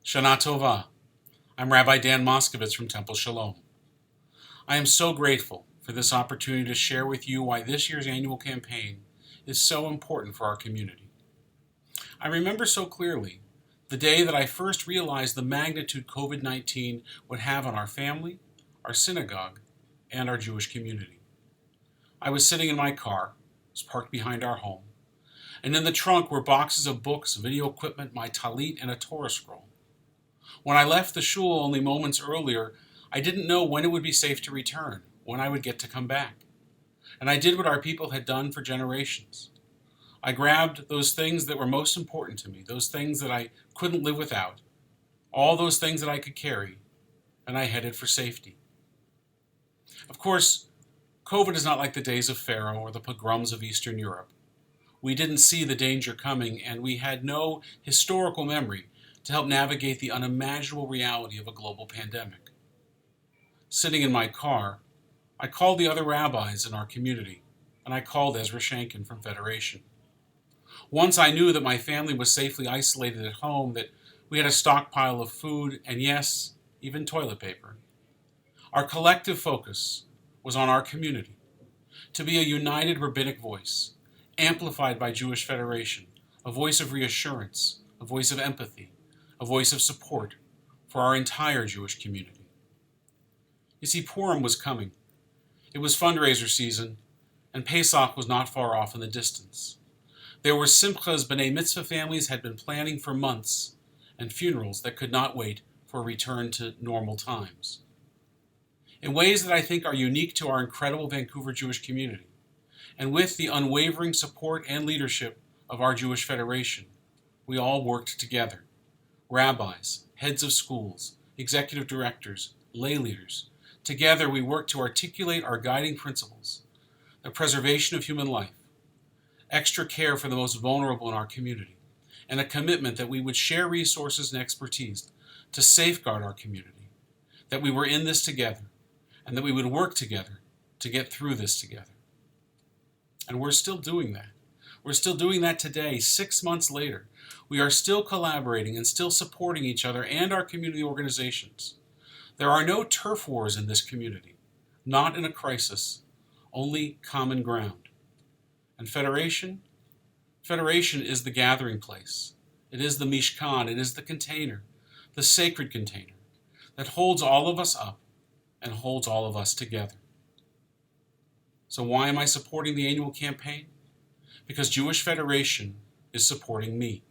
Shana Tova. I'm Rabbi Dan Moskovitz from Temple Sholom. I am so grateful for this opportunity to share with you why this year's annual campaign is so important for our community. I remember so clearly the day that I first realized the magnitude COVID-19 would have on our family, our synagogue, and our Jewish community. I was sitting in my car, it was parked behind our home, and in the trunk were boxes of books, video equipment, my talit, and a Torah scroll. When I left the shul only moments earlier, I didn't know when it would be safe to return, when I would get to come back. And I did what our people had done for generations. I grabbed those things that were most important to me, those things that I couldn't live without, all those things that I could carry, and I headed for safety. Of course, COVID is not like the days of Pharaoh or the pogroms of Eastern Europe. We didn't see the danger coming, and we had no historical memory to help navigate the unimaginable reality of a global pandemic. Sitting in my car, I called the other rabbis in our community, and I called Ezra Shankin from Federation. Once I knew that my family was safely isolated at home, that we had a stockpile of food, and yes, even toilet paper. Our collective focus was on our community, to be a united rabbinic voice, amplified by Jewish Federation, a voice of reassurance, a voice of empathy, a voice of support for our entire Jewish community. You see, Purim was coming. It was fundraiser season, and Pesach was not far off in the distance. There were simchas B'nai Mitzvah families had been planning for months, and funerals that could not wait for a return to normal times. In ways that I think are unique to our incredible Vancouver Jewish community, and with the unwavering support and leadership of our Jewish Federation, we all worked together. Rabbis, heads of schools, executive directors, lay leaders. Together we worked to articulate our guiding principles, the preservation of human life, extra care for the most vulnerable in our community, and a commitment that we would share resources and expertise to safeguard our community, that we were in this together, and that we would work together to get through this together. And we're still doing that. We're still doing that today, 6 months later. We are still collaborating and still supporting each other and our community organizations. There are no turf wars in this community, not in a crisis, only common ground. And Federation is the gathering place. It is the Mishkan, it is the container, the sacred container that holds all of us up and holds all of us together. So why am I supporting the annual campaign? Because Jewish Federation is supporting me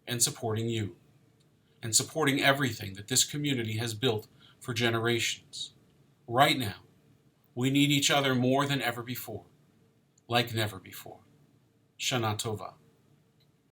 and supporting you and supporting everything that this community has built for generations. Right now, we need each other more than ever before, like never before. Shana Tova.